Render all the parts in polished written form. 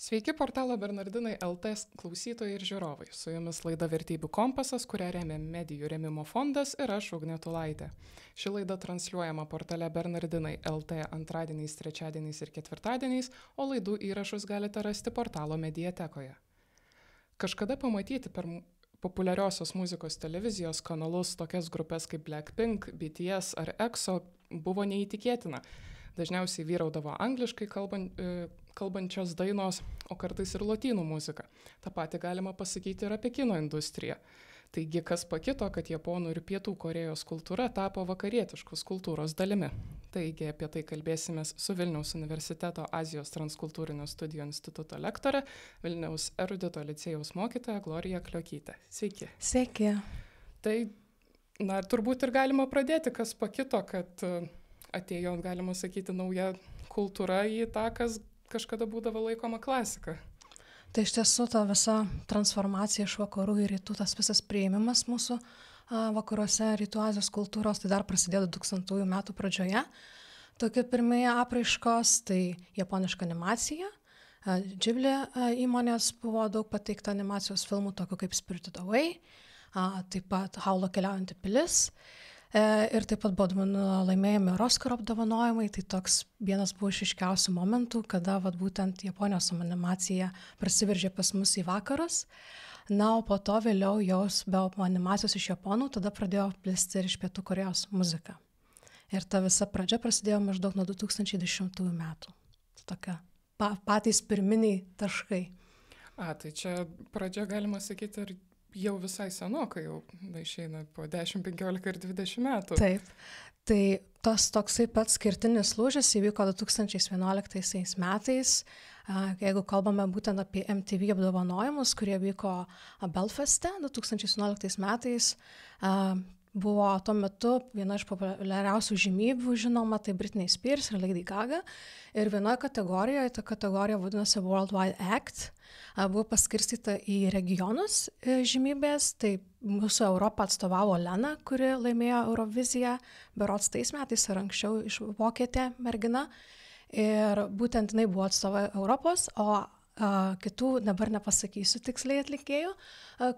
Sveiki portalo Bernardinai LT klausytojai ir žiūrovai. Su jumis laida Vertybių kompasas, kurią remia Medijų rėmimo fondas ir aš Ugnė Tulaitė. Ši laida transliuojama portale Bernardinai LT antradieniais, trečiadieniais ir ketvirtadieniais, o laidų įrašus galite rasti portalo mediatekoje. Kažkada pamatyti per populiariosios muzikos televizijos kanalus tokias grupės kaip Blackpink, BTS ar EXO buvo neįtikėtina. Dažniausiai vyraudavo angliškai kalbančios dainos, o kartais ir lotynų muzika. Ta pati galima pasakyti ir apie kino industriją. Taigi, kas pakito, kad Japonų ir Pietų Korėjos kultūra tapo vakarietiškos kultūros dalimi. Taigi, apie tai kalbėsimės su Vilniaus universiteto Azijos transkultūrinio studijų instituto lektore, Vilniaus erudito licėjaus mokytoja Glorija Kliokytė. Sveiki. Sveiki. Tai, turbūt ir galima pradėti, kas pakito, kad atėjo, galima sakyti, nauja kultūra į tą, kas kažkada būdavo laikoma klasika. Tai iš tiesų ta visa transformacija iš vakarų į rytų, tas visas priėmimas mūsų vakaruose rytų Azijos kultūros, tai dar prasidėjo 2000 metų pradžioje. Tokie pirmieji apraiškos, tai japoniška animacija. Ghibli įmonės buvo daug pateikta animacijos filmų, tokių kaip Spirited Away, taip pat Haulo keliaujanti pilis. Ir taip pat buvo laimėjami Oscaro apdovanojimai, tai toks vienas buvo iš iškiausių momentų, kada būtent Japonijos animacija prasiveržė pas mus į vakarus. Na, o po to vėliau jos be animacijos iš Japonų, tada pradėjo plisti ir iš Pietų Korėjos muzika. Ir ta visa pradžia prasidėjo maždaug nuo 2010 metų. Tokia patys pirminiai taškai. Tai čia pradžia, galima sakyti, ir jau visai senokai, jau išeina po 10, 15 ir 20 metų. Taip, tai tas toksai pats skirtinis lūžis įvyko 2011 metais, jeigu kalbame būtent apie MTV apdovanojimus, kurie vyko Belfaste 2011 metais, buvo tuo metu viena iš populiariausių žymybių, žinoma, tai Britney Spears ir Lady Gaga. Ir vienoje kategorijoje, ta kategorija vadinasi Worldwide Act, buvo paskirstyta į regionus žymybės. Tai mūsų Europą atstovavo Lena, kuri laimėjo Euroviziją, berods tais metais ar anksčiau iš vokietė mergina. Ir būtent jinai buvo atstovai Europos, o kitų dabar nepasakysiu tiksliai atlikėjų,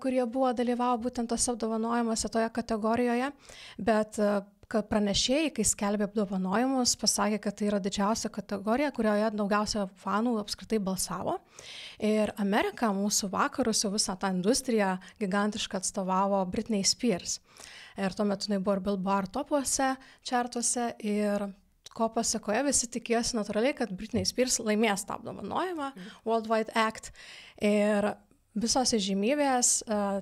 kurie buvo dalyvavo būtent tose apdovanojimuose toje kategorijoje, bet pranešėjai, kai skelbė apdovanojimus, pasakė, kad tai yra didžiausia kategorija, kurioje daugiausia fanų apskritai balsavo. Ir Amerika, mūsų vakarus, jau visą tą industriją gigantiškai atstovavo Britney Spears. Ir tuo metu jinai buvo ir Billboard topuose, čartuose ir ko pasakoje visi tikėjosi natūraliai, kad Britney Spears laimės tą apdovanojimą, Worldwide Act. Ir visos žymybės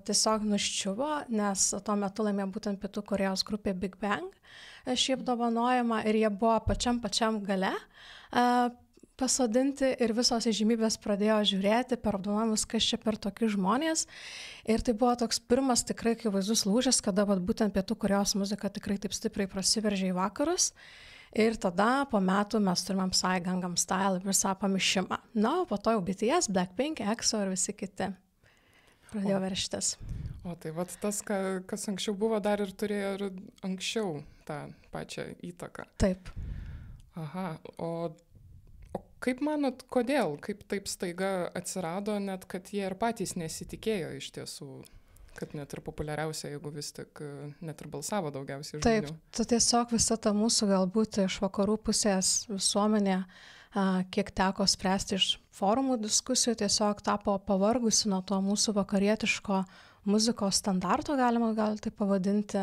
tiesiog nuščiuvo, nes tuo metu laimėjo būtent Pietų Korėjos grupė Big Bang šį apdovanojimą ir jie buvo pačiam gale pasodinti ir visos žymybės pradėjo žiūrėti per apdovanojimus, kas čia per tokie žmonės. Ir tai buvo toks pirmas tikrai akivaizdus lūžis, kada būtent Pietų Korėjos muzika tikrai taip stipriai prasiveržė į vakarus. Ir tada po metų mes turime Psy Gangnam Style visą pamišimą. Na, o po to jau BTS, Blackpink, EXO ir visi kiti pradėjo verštis. O tai tas, kas anksčiau buvo, dar ir turėjo ir anksčiau tą pačią įtaką. Taip. Aha, o kaip manot, kodėl, kaip taip staiga atsirado, net kad jie ir patys nesitikėjo iš tiesų, kad net ir populiariausia, jeigu vis tik net ir balsavo daugiausiai žmonių. Taip, tai tiesiog visa ta mūsų galbūt iš vakarų pusės visuomenė, kiek teko spręsti iš forumų diskusijų, tiesiog tapo pavargusi nuo to mūsų vakarietiško muzikos standarto, galima gal tai pavadinti,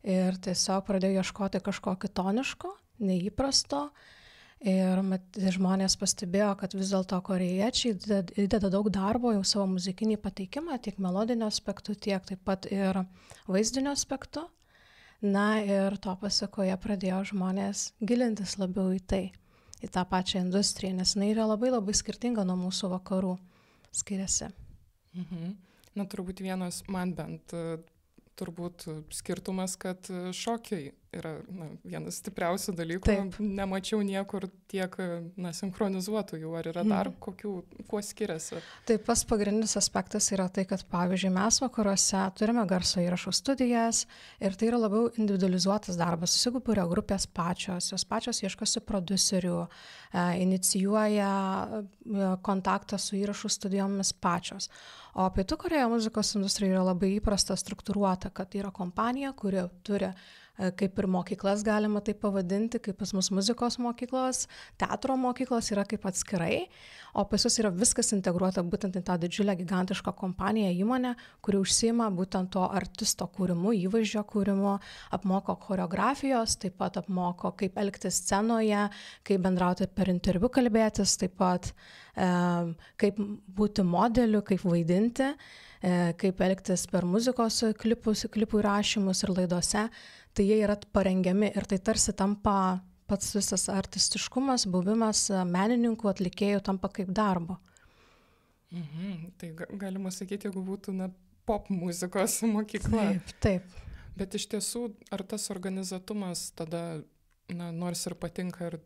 ir tiesiog pradėjo ieškoti kažko kitoniško, neįprasto. Ir žmonės pastebėjo, kad vis dėlto korėjiečiai įdeda daug darbo jau savo muzikinį pateikimą, tiek melodinio aspektu, tiek taip pat ir vaizdinio aspektu. Na ir to pasakoje pradėjo žmonės gilintis labiau į tai, į tą pačią industriją, nes jinai yra labai labai skirtinga nuo mūsų vakarų, skiriasi. Na, turbūt vienas, man bent, turbūt skirtumas, kad šokiai yra vienas stipriausių dalykų. Taip. Nemačiau niekur tiek sinchronizuotų jų. Ar yra dar kokių, kuo skiriasi? Taip, pas pagrindinis aspektas yra tai, kad pavyzdžiui mes vakaruose turime garso įrašų studijas ir tai yra labiau individualizuotas darbas. Susikuria grupės pačios, jos pačios ieškosi prodiuserių, inicijuoja kontaktą su įrašų studijomis pačios. O Pietų Korėjoje muzikos industrija yra labai įprasta, struktūruota, kad yra kompanija, kuri turi kaip ir mokyklas galima tai pavadinti, kaip pas mus muzikos mokyklos, teatro mokyklos yra kaip atskirai, o pas jūs yra viskas integruota būtent į tą didžiulę gigantišką kompaniją, įmonę, kuri užsiima būtent to artisto kūrimu, įvaizdžio kūrimu, apmoko choreografijos, taip pat apmoko, kaip elgtis scenoje, kaip bendrauti per interviu kalbėtis, taip pat kaip būti modeliu, kaip vaidinti, kaip elgtis per muzikos klipų įrašymus ir laidose. Tai jie yra parengiami ir tai tarsi tampa pats visas artistiškumas, buvimas menininkų, atlikėjų tampa kaip darbo. Tai galima sakyti, jeigu būtų pop muzikos mokykla. Taip. Bet iš tiesų, ar tas organizuotumas tada, nors ir patinka, ir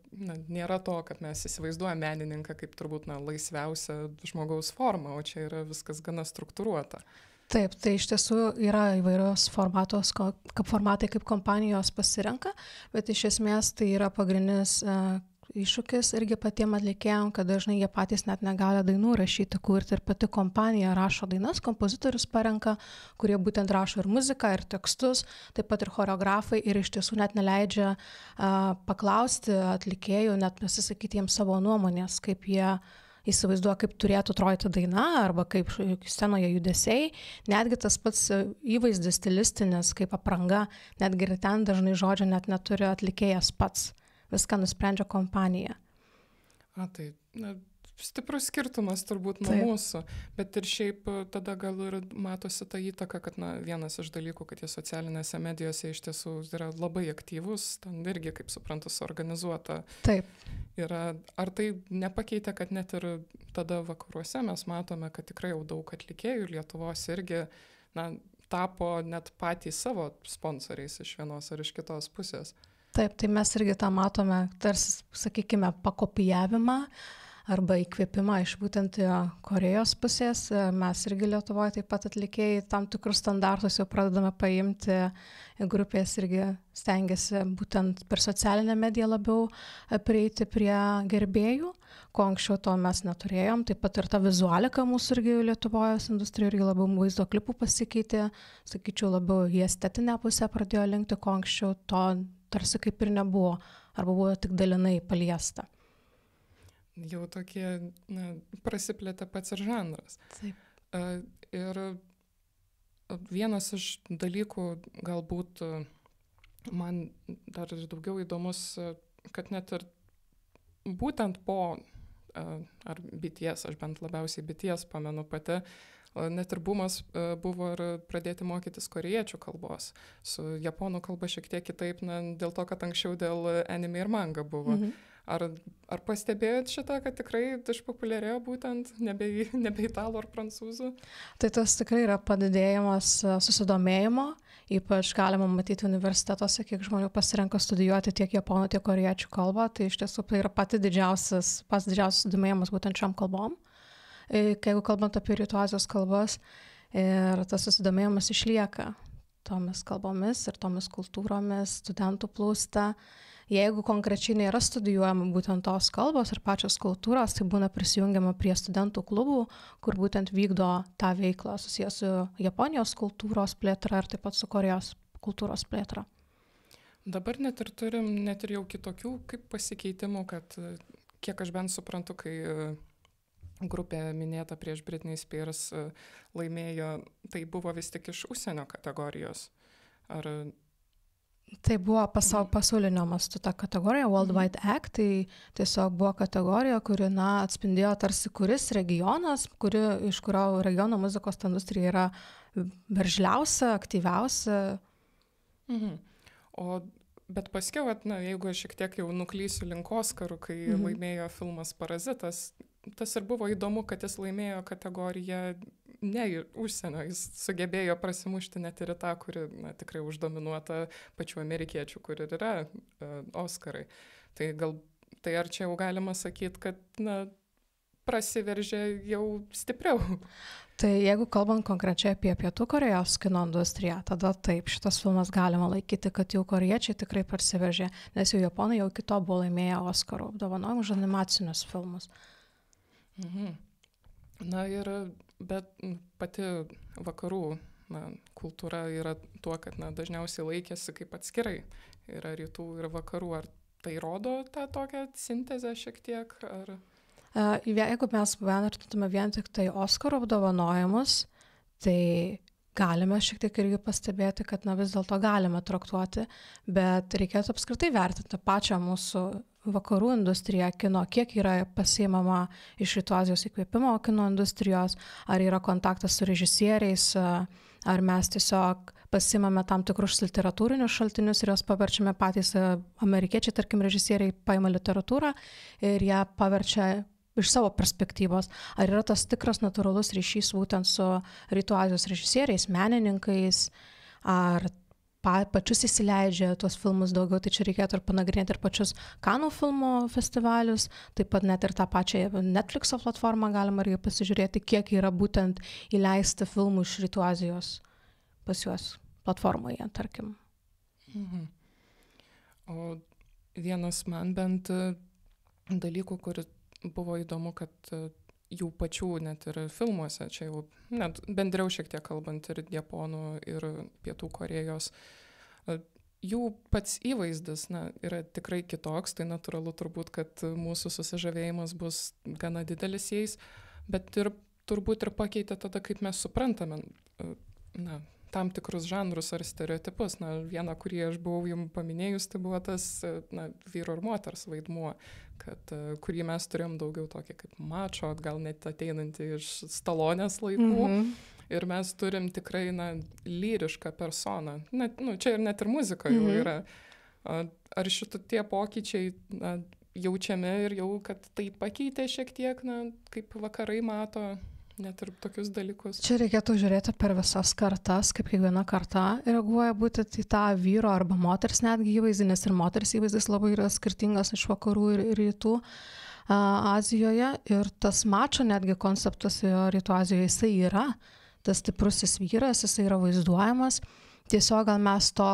nėra to, kad mes įsivaizduojame menininką kaip turbūt laisviausią žmogaus formą, o čia yra viskas gana struktūruota. Taip, tai iš tiesų yra įvairios formatai, kaip kompanijos pasirenka, bet iš esmės tai yra pagrindinis iššūkis irgi patiem atlikėjam, kad dažnai jie patys net negali dainų rašyti, kurti ir pati kompanija rašo dainas, kompozitorius parenka, kurie būtent rašo ir muziką, ir tekstus, taip pat ir choreografai ir iš tiesų net neleidžia paklausti atlikėjų, net pasisakyti jiems savo nuomonės, kaip jie įsivaizduoja, kaip turėtų atrodyti daina arba kaip scenoje judesiai, netgi tas pats įvaizdis stilistinis, kaip apranga, netgi ir ten dažnai žodžio net neturi atlikėjas pats, viską nusprendžia kompanija. Tai stiprus skirtumas turbūt nuo mūsų, bet ir šiaip tada gal ir matosi ta įtaka, kad vienas iš dalykų, kad jie socialinėse medijose iš tiesų yra labai aktyvus, ten irgi, kaip suprantu, suorganizuota. Taip. Ar tai nepakeitė, kad net ir tada vakaruose mes matome, kad tikrai jau daug atlikėjų Lietuvos irgi tapo net patys savo sponsoriais iš vienos ar iš kitos pusės? Taip, tai mes irgi tą matome, tarsi, sakykime, pakopijavimą arba įkvėpimą iš būtent Korėjos pusės. Mes irgi Lietuvoje taip pat atlikėjai tam tikrus standartus jau pradedame paimti, grupės irgi stengiasi būtent per socialinę mediją labiau prieiti prie gerbėjų, ko anksčiau to mes neturėjom. Taip pat ir ta vizualika mūsų irgi Lietuvoje industrijoje irgi labiau vaizdo klipų pasikeitė, sakyčiau, labiau į estetinę pusę pradėjo linkti, ko anksčiau to tarsi kaip ir nebuvo, arba buvo tik dalinai paliesta. Jau tokie, prasiplėtė pats ir žanras. Taip. Ir vienas iš dalykų galbūt man dar daugiau įdomus, kad net ir būtent po, ar BTS, aš bent labiausiai BTS pamenu pati, net ir bumas buvo ir pradėti mokytis korėjiečių kalbos. Su japonų kalba šiek tiek kitaip, dėl to, kad anksčiau dėl anime ir manga buvo. Ar pastebėjot šitą, kad tikrai išpopuliarėjo būtent nebe italų ar prancūzų? Tai tas tikrai yra padidėjimas susidomėjimo, ypač galima matyti universitetuose, kiek žmonių pasirenka studijuoti tiek japonų, tiek korėjiečių kalbą, tai iš tiesų tai yra pats didžiausias susidomėjimas būtent šiam kalbom. Jeigu kalbant apie Rytų Azijos kalbas, ir tas susidomėjimas išlieka tomis kalbomis ir tomis kultūromis, studentų plūsta. Jeigu konkrečiai nėra studijuojama būtent tos kalbos ir pačios kultūros, tai būna prisijungiama prie studentų klubų, kur būtent vykdo tą veiklą susijęs su Japonijos kultūros plėtra ir taip pat su Korėjos kultūros plėtra. Dabar net ir turim net ir jau kitokių kaip pasikeitimų, kad kiek aš bent suprantu, kai grupė minėta prieš Britney Spears laimėjo, tai buvo vis tik iš užsienio kategorijos. Tai buvo pasaulinio mastu ta kategorija, Worldwide Act, tai tiesiog buvo kategorija, kuri atspindėjo tarsi kuris regionas, iš kurio regiono muzikos industrija yra veržliausia, aktyviausia. Bet paskiau, jeigu aš šiek tiek jau nuklysiu link Oskarų, kai laimėjo filmas Parazitas, tas ir buvo įdomu, kad jis laimėjo kategoriją ne į užsienio, jis sugebėjo prasimušti net ir į tą, kuri tikrai uždominuota pačių amerikiečių, kur ir yra Oskarai. Tai ar čia jau galima sakyti, kad prasiveržė jau stipriau? Tai jeigu kalbant konkrečiai apie Pietų Korėjos kino industriją, tada taip, šitas filmas galima laikyti, kad jau korėjiečiai tikrai prasiveržė, nes jau japonai jau kito buvo laimėję Oskarų apdovanojimų už animacinius filmus. Bet pati vakarų kultūra yra tuo, kad dažniausiai laikėsi kaip atskirai. Yra rytų ir vakarų. Ar tai rodo tą tokią sintezę šiek tiek? Ar... Jeigu mes vertintume vien tik tai Oskarų apdovanojimus, tai galime šiek tiek irgi pastebėti, kad vis dėlto galime traktuoti, bet reikėtų apskritai vertinti pačią mūsų vakarų industriją kino, kiek yra pasiimama iš Rytų Azijos įkvėpimo kino industrijos, ar yra kontaktas su režisieriais, ar mes tiesiog pasiimame tam tikrus literatūrinius šaltinius ir juos paverčiame patys amerikiečiai, tarkim, režisieriai paima literatūrą ir ją paverčia iš savo perspektyvos. Ar yra tas tikras natūralus ryšys būtent su Rytų Azijos režisieriais, menininkais, ar pačius įsileidžia tuos filmus daugiau, tai čia reikėtų ir panagrinėti ir pačius Kanų filmų festivalius, taip pat net ir tą pačią Netflixo platformą galima irgi pasižiūrėti, kiek yra būtent įleista filmų iš Rytų Azijos pas juos platformoje, tarkim. O vienas man bent dalykų, kur buvo įdomu, kad jų pačių net ir filmuose, čia jau net bendriau šiek tiek kalbant ir Japonų ir Pietų Korėjos, jų pats įvaizdis yra tikrai kitoks, tai natūralu turbūt, kad mūsų susižavėjimas bus gana didelis jais, bet ir turbūt ir pakeitė tada, kaip mes suprantame tam tikrus žanrus ar stereotipus. Vieną, kurį aš buvau jums paminėjus, tai buvo tas vyro ir moters vaidmuo, kurį mes turėjom daugiau tokį kaip mačo, gal net ateinantį iš Stalonės laikų. Ir mes turim tikrai lyrišką personą. Čia ir net ir muzika jau yra. Ar šitie pokyčiai jaučiami ir jau, kad tai pakeitė šiek tiek, kaip vakarai mato net ir tokius dalykus? Čia reikėtų žiūrėti per visas kartas, kaip kiekviena karta reaguoja būtent į tą vyro arba moters netgi įvaizdį, nes ir moters įvaizdis labai yra skirtingas iš vakarų ir rytų Azijoje. Ir tas mačo netgi konceptas Rytų Azijoje, jisai yra, tas stiprusis vyras, jisai yra vaizduojamas. Tiesiog gal mes to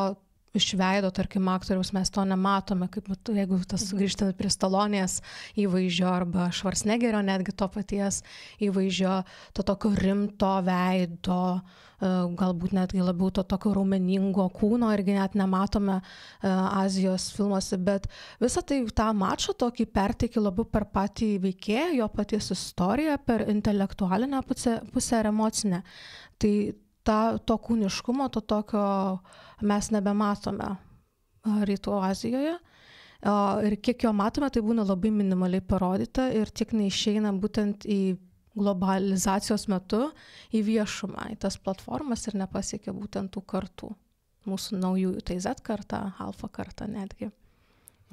iš veido, tarkim, aktoriaus mes to nematome, kaip jeigu tas grįžtant prie Stalonės įvaizdžio arba Schwarzeneggerio netgi to paties įvaizdžio, to tokio rimto veido, galbūt netgi labiau to tokio raumeningo kūno irgi net nematome Azijos filmuose, bet visą tai tą mačą tokį perteikia labiau per patį veikėją, jo paties istoriją, per intelektualinę pusę ir emocinę. Tai to kūniškumo, to tokio mes nebematome Rytų Azijoje. Ir kiek jo matome, tai būna labai minimaliai parodyta ir tiek neišeina būtent į globalizacijos metu į viešumą, į tas platformas ir nepasiekia būtent tų kartų. Mūsų naujųjų, tai Z karta, alfa karta netgi.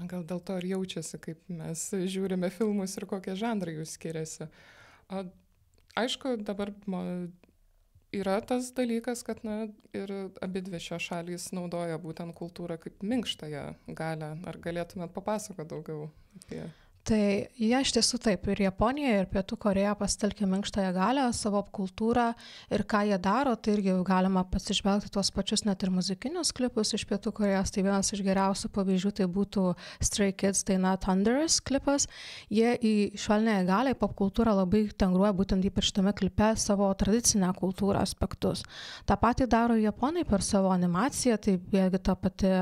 Gal dėl to ir jaučiasi, kaip mes žiūrime filmus ir kokie žanrai jų skiriasi. Aišku, dabar yra tas dalykas, kad ir abidvi šios šalys naudoja būtent kultūrą kaip minkštąją galią. Ar galėtumėt papasakoti daugiau apie? Tai jie iš tiesų taip, ir Japonija, ir Pietų Korėja pasitelkia minkštąją galią, savo kultūrą ir ką jie daro, tai irgi galima pasižvelgti tuos pačius net ir muzikinius klipus iš Pietų Korėjos. Tai vienas iš geriausių pavyzdžių tai būtų Stray Kids daina Thunderous klipas. Jie į švelniąją galią, į popkultūrą labai integruoja būtent ypač tame klipe savo tradicinę kultūrą aspektus. Ta patį daro japonai per savo animaciją, tai vėlgi ta pati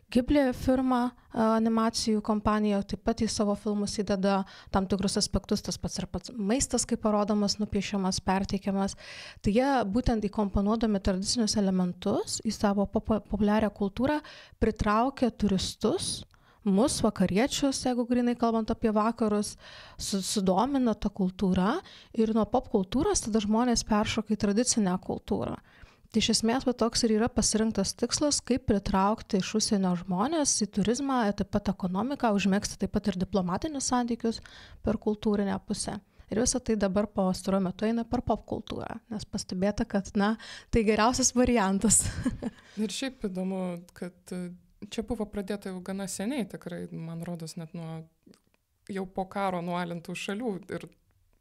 Ghibli firma animacijų kompanija taip pat į savo filmus įdeda tam tikrus aspektus, tas pats ir pats maistas, kaip parodomas, nupiešiamas, perteikiamas. Tai jie būtent įkomponuodami tradicinius elementus į savo populiarią kultūrą pritraukia turistus, mus, vakariečius, jeigu grinai kalbant apie vakarus, sudomina ta kultūra ir nuo popkultūros tada žmonės peršoka į tradicinę kultūrą. Tai iš esmės toks ir yra pasirinktas tikslas, kaip pritraukti iš užsienio žmonės į turizmą, taip pat ekonomiką, užmegzti taip pat ir diplomatinius santykius per kultūrinę pusę. ir visą tai dabar pastaruoju metu eina per popkultūrą, nes pastebėta, kad, tai geriausias variantas. Ir šiaip įdomu, kad čia buvo pradėta jau gana seniai, tikrai, man rodos, net nuo jau po karo nualintų šalių. Ir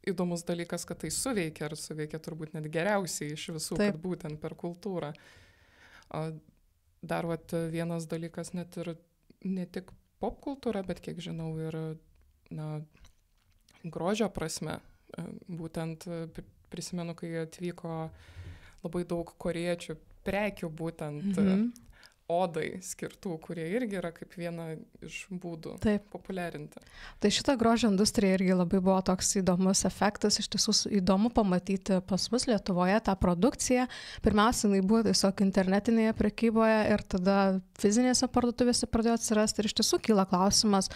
įdomus dalykas, kad tai suveikia, ir suveikia turbūt net geriausiai iš visų, Taip. kad būtent per kultūrą. Dar vienas dalykas, net ir ne tik popkultūra, bet kiek žinau ir grožio prasme. Būtent prisimenu, kai atvyko labai daug korėjiečių prekių būtent odai skirtų, kurie irgi yra kaip viena iš būdų populiarinti. Tai šita grožio industrija irgi labai buvo toks įdomus efektas, iš tiesų įdomu pamatyti pas mus Lietuvoje tą produkciją. Pirmiausia, jinai buvo tiesiog internetinėje prekyboje ir tada fizinėse parduotuvėse pradėjo atsirasti ir iš tiesų kyla klausimas,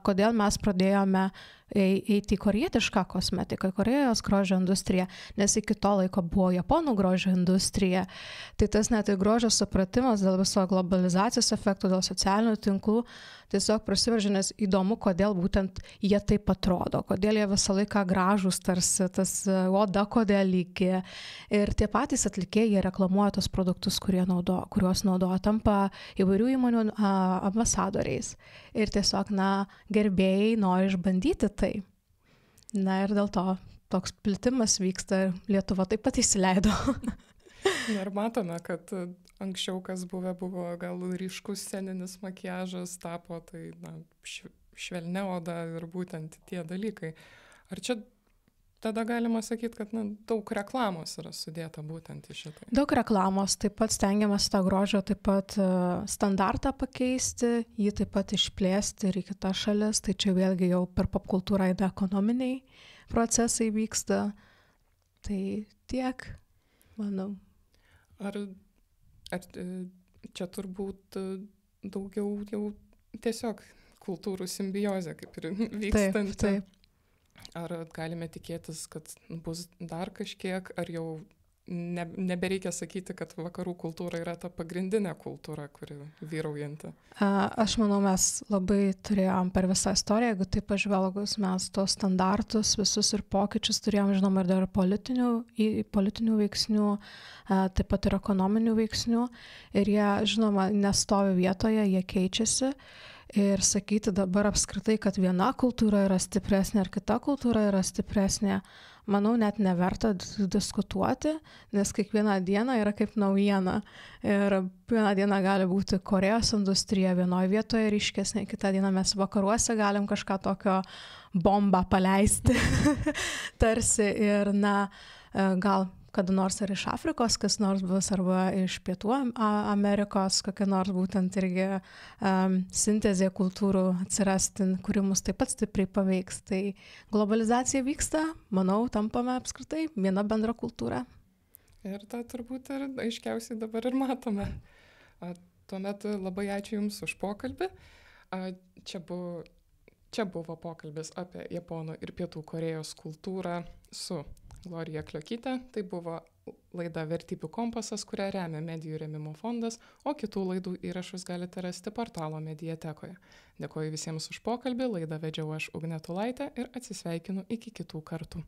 kodėl mes pradėjome eiti į korėjietišką kosmetiką, Korėjos grožio industriją, nes iki to laiko buvo japonų grožio industrija. Tai tas net ir grožio supratimas dėl viso globalizacijos efektų, dėl socialinių tinklų tiesiog prasiveržė, nes įdomu, kodėl būtent jie taip atrodo, kodėl jie visą laiką gražūs, tarsi tas oda, kodėl lygi. Ir tie patys atlikėjai reklamuoja tos produktus, kuriuos naudoja, tampa įvairių įmonių ambasadoriais. Ir tiesiog, gerbėjai nori išbandyti tai. Ir dėl to toks plitimas vyksta ir Lietuva taip pat įsileido. Ir matome, kad anksčiau kas buvo gal ryškus sceninis makiažas, tapo tai švelnia oda ir būtent tie dalykai. Ar čia tada galima sakyti, kad daug reklamos yra sudėta būtent į šitą? Daug reklamos, taip pat stengiamas tą grožio taip pat standartą pakeisti, jį taip pat išplėsti ir į kitas šalis, tai čia vėlgi jau per popkultūrą ir ekonominiai procesai vyksta. Tai tiek, manau. Ar čia turbūt daugiau jau tiesiog kultūrų simbiozė kaip ir vykstanti? Taip. Ar galime tikėtis, kad bus dar kažkiek, ar jau nebereikia sakyti, kad vakarų kultūra yra ta pagrindinė kultūra, kuri vyraujanti? Aš manau, mes labai turėjom per visą istoriją, jeigu taip pažvelgus, mes tos standartus visus ir pokyčius turėjom, žinoma, ir dar politinių veiksnių, taip pat ir ekonominių veiksnių. Ir jie, žinoma, nestovi vietoje, jie keičiasi. Ir sakyti dabar apskritai, kad viena kultūra yra stipresnė ar kita kultūra yra stipresnė, manau, net neverta diskutuoti, nes kiekvieną dieną yra kaip naujiena. Ir vieną dieną gali būti Korėjos industrija vienoje vietoje ryškesnė, kitą dieną mes vakaruose galim kažką tokio bombą paleisti. Tarsi ir gal kada nors ar iš Afrikos kas nors bus, arba iš Pietų Amerikos, kokia nors būtent irgi sintezė kultūrų atsirasti, kuri mus taip pat stipriai paveiks. Tai globalizacija vyksta, manau, tampame apskritai viena bendra kultūra. Ir tą turbūt ir aiškiausiai dabar ir matome. Tuomet labai ačiū Jums už pokalbį. Čia buvo pokalbis apie Japonų ir Pietų Korėjos kultūrą su Glorija Kliokytė. Tai buvo laida Vertybių kompasas, kurią remia Medijų rėmimo fondas, o kitų laidų įrašus galite rasti portalo Mediatekoje. Dėkoju visiems už pokalbį, laidą vedžiau aš Ugnė Tulaitė ir atsisveikinu iki kitų kartų.